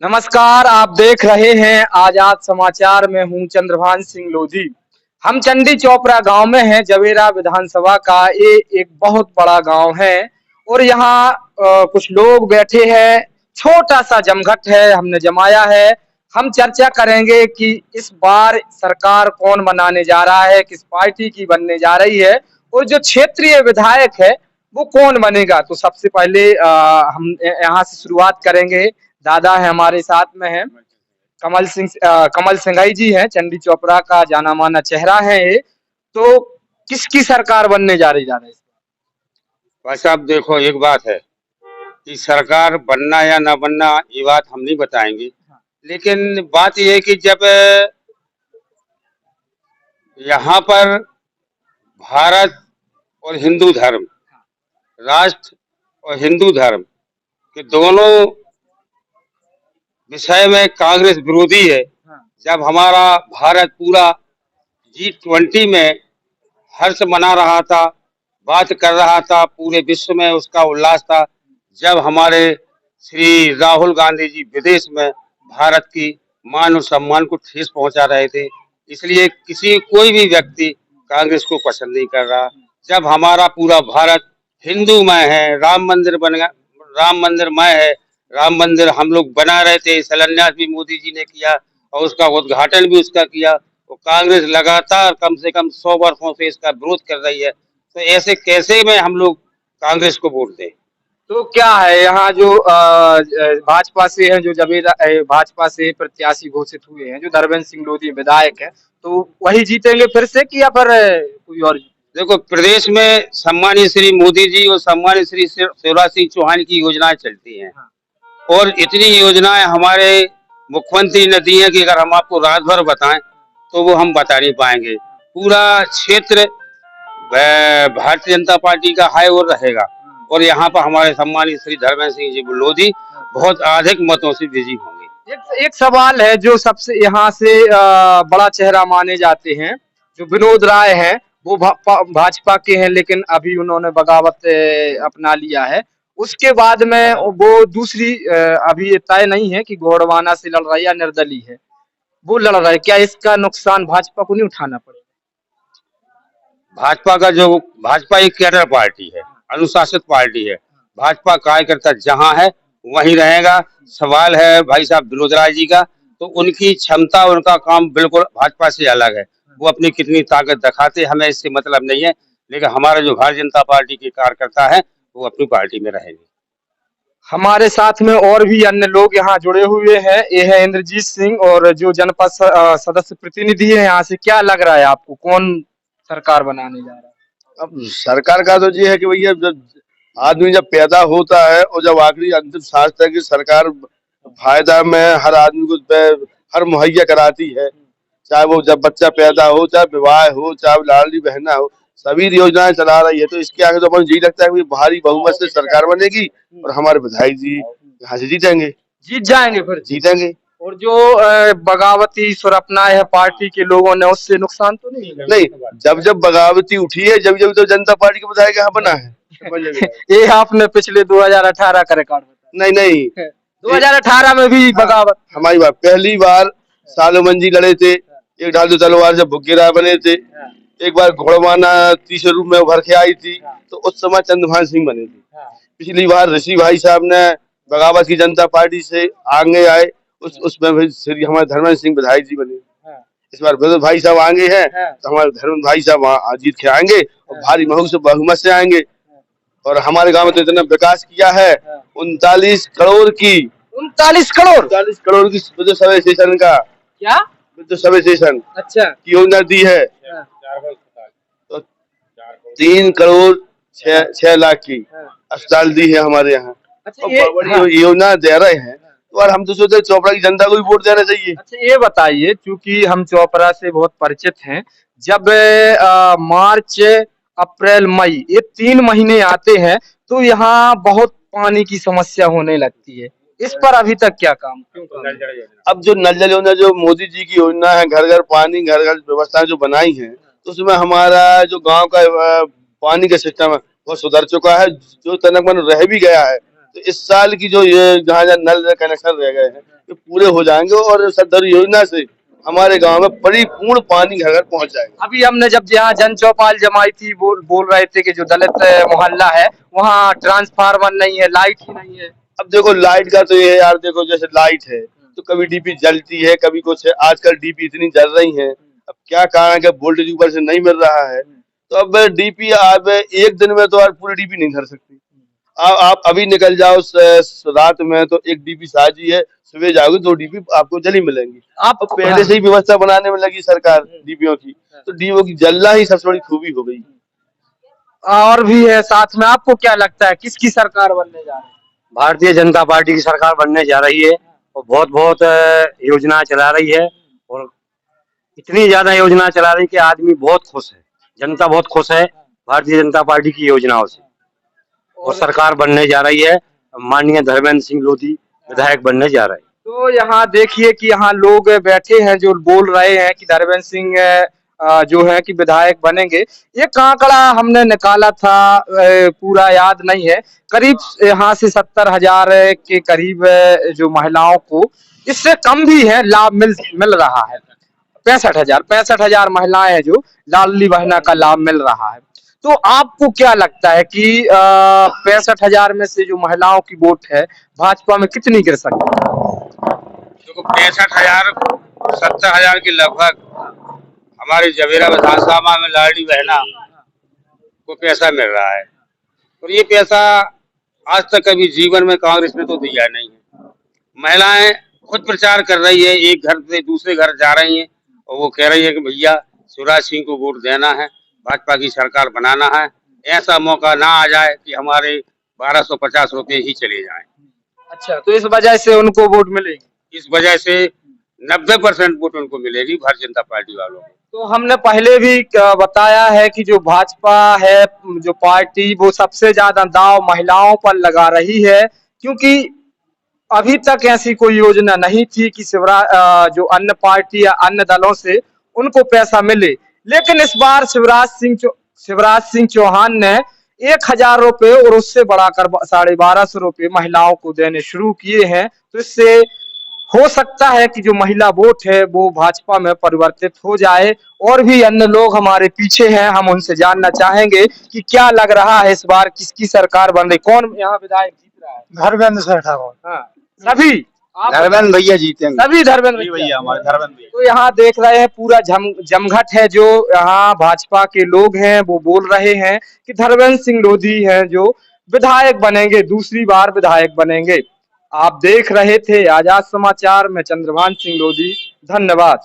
नमस्कार, आप देख रहे हैं आजाद समाचार में हूं चंद्रभान सिंह लोधी। हम चंडी चोपड़ा गांव में हैं। जवेरा विधानसभा का ये एक बहुत बड़ा गांव है और यहाँ कुछ लोग बैठे हैं। छोटा सा जमघट है, हमने जमाया है। हम चर्चा करेंगे कि इस बार सरकार कौन बनाने जा रहा है, किस पार्टी की बनने जा रही है और जो क्षेत्रीय विधायक है वो कौन बनेगा। तो सबसे पहले हम यहाँ से शुरुआत करेंगे। दादा है हमारे साथ में है, कमल सिंघाई जी हैं, चंडी चोपड़ा का जाना माना चेहरा है ये। तो किसकी सरकार बनने जा रही है? भाई साहब देखो, एक बात है कि सरकार बनना या ना बनना ये बात हम नहीं बताएंगे, लेकिन बात यह है कि जब यहाँ पर भारत और हिंदू धर्म, राष्ट्र और हिंदू धर्म के दोनों विषय में कांग्रेस विरोधी है। जब हमारा भारत पूरा G20 में हर्ष मना रहा था, बात कर रहा था, पूरे विश्व में उसका उल्लास था, जब हमारे श्री राहुल गांधी जी विदेश में भारत की मान और सम्मान को ठेस पहुंचा रहे थे, इसलिए कोई भी व्यक्ति कांग्रेस को पसंद नहीं कर रहा। जब हमारा पूरा भारत हिंदूमय है, राम मंदिरमय है, राम मंदिर हम लोग बना रहे थे, शिलान्यास भी मोदी जी ने किया और उसका उद्घाटन भी उसका किया, तो कांग्रेस लगातार कम से कम 100 वर्षों से इसका विरोध कर रही है। तो ऐसे कैसे में हम लोग कांग्रेस को वोट दें? तो क्या है, यहाँ जो भाजपा से हैं, जो जवेरा भाजपा से प्रत्याशी घोषित हुए हैं, जो धर्मेंद्र सिंह लोधी विधायक है, तो वही जीतेंगे फिर से कि या फिर कोई और? देखो, प्रदेश में सम्मानीय श्री मोदी जी और सम्मानीय श्री शिवराज सिंह चौहान की योजनाएं चलती हैं। और इतनी योजनाएं हमारे मुख्यमंत्री ने दी है कि अगर हम आपको रात भर बताएं तो वो हम बता नहीं पाएंगे। पूरा क्षेत्र भारतीय जनता पार्टी का है और रहेगा, और यहाँ पर हमारे सम्मानित श्री धर्मेंद्र सिंह जी लोधी बहुत अधिक मतों से विजयी होंगे। एक सवाल है, जो सबसे यहाँ से बड़ा चेहरा माने जाते हैं, जो विनोद राय हैं, वो भाजपा के हैं, लेकिन अभी उन्होंने बगावत अपना लिया है। उसके बाद में वो दूसरी अभी ये तय नहीं है कि गोंडवाना से लड़ रहा है या निर्दलीय है, वो लड़ रहा है। क्या इसका नुकसान भाजपा को नहीं उठाना पड़ेगा? भाजपा एक कैडर पार्टी है, अनुशासित पार्टी है। भाजपा कार्यकर्ता जहां है वहीं रहेगा। सवाल है भाई साहब विनोद राय जी का, तो उनकी क्षमता, उनका काम बिल्कुल भाजपा से अलग है। वो अपनी कितनी ताकत दिखाते, हमें इससे मतलब नहीं है, लेकिन हमारा जो भारतीय जनता पार्टी के कार्यकर्ता है वो अपनी पार्टी में रहेंगे। हमारे साथ में और भी अन्य लोग यहाँ जुड़े हुए हैं। ये है इंद्रजीत सिंह, और जो जनपद सदस्य प्रतिनिधि है यहाँ से। क्या लग रहा है आपको, कौन सरकार बनाने जा रहा है? अब सरकार का तो ये है कि भैया, जब आदमी जब पैदा होता है और जब आखिरी अंतिम सांस तक की सरकार फायदा में हर आदमी को हर मुहैया कराती है। चाहे वो जब बच्चा पैदा हो, चाहे विवाह हो, चाहे लाडली बहना हो, सभी योजनाएं चला रही है। तो इसके आगे तो अपन जी लगता है कि भारी बहुमत से सरकार बनेगी और हमारे विधायक जी यहाँ से जीतेंगे, जीत जाएंगे, फिर जीतेंगे। और जो बगावती सुर अपनाए है पार्टी के लोगों ने, उससे नुकसान तो नहीं? जब जब बगावती उठी है, जब जब तो जनता पार्टी के विधायक यहाँ बना है। ये आपने पिछले 2018 का रिकॉर्ड बताया? नहीं 2018 में भी बगावत। हमारी बात, पहली बार सालोमन जी लड़े थे, एक ढाल तलवार से भुग्गे राय बने थे। एक बार घोड़वाना तीसरे रूप में उभर के आई थी, तो उस समय चंद्रभान सिंह बने थे। पिछली बार ऋषि भाई साहब ने बगावत की जनता पार्टी से आगे आए, उसमें भी श्री हमारे धर्मेंद्र सिंह विधायक जी बने। इस बार विनोद भाई साहब आगे हैं, तो हमारे धर्मेंद्र भाई साहब जीत के आएंगे और भारी बहुमत से आएंगे। और हमारे गांव में तो इतना विकास किया है, 39 करोड़ की 39 करोड़ 40 करोड़ की विद्युत सब स्टेशन का, क्या विद्युत सब स्टेशन अच्छा की योजना दी है। तो 3 करोड़ 6 लाख की अस्पताल दी है हमारे यहाँ। अच्छा, ये बड़ी योजना दे रहे हैं, तो और हम तो सोचते चोपड़ा की जनता को भी वोट देना चाहिए। अच्छा, ये बताइए, क्योंकि हम चोपड़ा से बहुत परिचित हैं, जब मार्च अप्रैल मई ये 3 महीने आते हैं तो यहाँ बहुत पानी की समस्या होने लगती है। इस पर अभी तक क्या काम? अब जो नल जल योजना, जो मोदी जी की योजना है, घर घर पानी, घर घर व्यवस्था जो बनाई है, तो उसमें हमारा जो गांव का पानी का सिस्टम है वो सुधर चुका है। जो तनक मन रह भी गया है तो इस साल की जो ये जहाँ जहाँ नल कनेक्शन रह गए हैं ये पूरे हो जाएंगे और सदर योजना से हमारे गांव में परिपूर्ण पानी घर घर पहुंच जाएगा। अभी हमने जब यहाँ जन चौपाल जमाई थी, बोल रहे थे कि जो दलित मोहल्ला है वहाँ ट्रांसफार्मर नहीं है, लाइट ही नहीं है। अब देखो लाइट का तो ये है यार, देखो जैसे लाइट है तो कभी डीपी जलती है, कभी कुछ है। आजकल डीपी इतनी जल रही है, अब क्या कारण है कि वोल्टेज ऊपर से नहीं मिल रहा है, तो अब डीपी आप एक दिन में तो यार पूरी डीपी नहीं धर सकती। आप अभी निकल जाओ रात में तो एक डीपी साजी है, सुबह जाओगे 2 डीपी आपको जली मिलेंगी। आप पहले से ही व्यवस्था बनाने में लगी सरकार डीपीओ की, तो डीपीओ की जलना ही सबसे बड़ी खूबी हो गई। और भी है साथ में, आपको क्या लगता है किसकी सरकार बनने जा रही है? भारतीय जनता पार्टी की सरकार बनने जा रही है और बहुत बहुत योजना चला रही है और इतनी ज्यादा योजना चला रही है कि आदमी बहुत खुश है, जनता बहुत खुश है भारतीय जनता पार्टी की योजनाओं से। और सरकार बनने जा रही है, माननीय धर्मेंद्र सिंह लोधी विधायक बनने जा रहे हैं। तो यहाँ देखिए कि यहाँ लोग बैठे हैं जो बोल रहे हैं कि धर्मेंद्र सिंह जो है कि विधायक बनेंगे। एक आंकड़ा हमने निकाला था, पूरा याद नहीं है, करीब यहाँ से 70,000 के करीब जो महिलाओं को, इससे कम भी है, लाभ मिल रहा है। 65,000 महिलाएं हैं जो लाडली बहना का लाभ मिल रहा है। तो आपको क्या लगता है कि 65,000 में से जो महिलाओं की वोट है भाजपा में कितनी गिर सकती है? देखो 65,000 70,000 के लगभग हमारे जवेरा विधानसभा में लाडली बहना को पैसा मिल रहा है, और ये पैसा आज तक कभी जीवन में कांग्रेस ने तो दिया नहीं है। महिलाएं खुद प्रचार कर रही है, एक घर से दूसरे घर जा रही हैं और वो कह रही है कि भैया शिवराज सिंह को वोट देना है, भाजपा की सरकार बनाना है। ऐसा मौका ना आ जाए कि हमारे 1250 रुपए ही चले जाएं। अच्छा, तो इस वजह से उनको वोट मिलेगी? इस वजह से 90% वोट उनको मिलेगी भारतीय जनता पार्टी वालों को। तो हमने पहले भी बताया है कि जो भाजपा है जो पार्टी, वो सबसे ज्यादा दांव महिलाओं पर लगा रही है, क्योंकि अभी तक ऐसी कोई योजना नहीं थी कि जो अन्य पार्टी या अन्य दलों से उनको पैसा मिले। लेकिन इस बार शिवराज सिंह चौहान ने 1,000 रुपए और उससे बढ़ाकर 1250 रुपए महिलाओं को देने शुरू किए हैं। तो इससे हो सकता है कि जो महिला वोट है वो भाजपा में परिवर्तित हो जाए। और भी अन्य लोग हमारे पीछे हैं, हम उनसे जानना चाहेंगे कि क्या लग रहा है इस बार किसकी सरकार बन रही, कौन यहाँ विधायक जीत रहा है? धर्मेंद्र सर ठाकुर। हाँ, सभी धर्मेंद्र भैया जीतेंगे। सभी धर्मेंद्र भैया हमारे धर्मेंद्र भैया। तो यहाँ देख रहे हैं पूरा जमघट है, जो यहाँ भाजपा के लोग हैं वो बोल रहे हैं कि धर्मेंद्र सिंह लोधी हैं जो विधायक बनेंगे, दूसरी बार विधायक बनेंगे। आप देख रहे थे आजाद समाचार में चंद्रभान सिंह लोधी। धन्यवाद।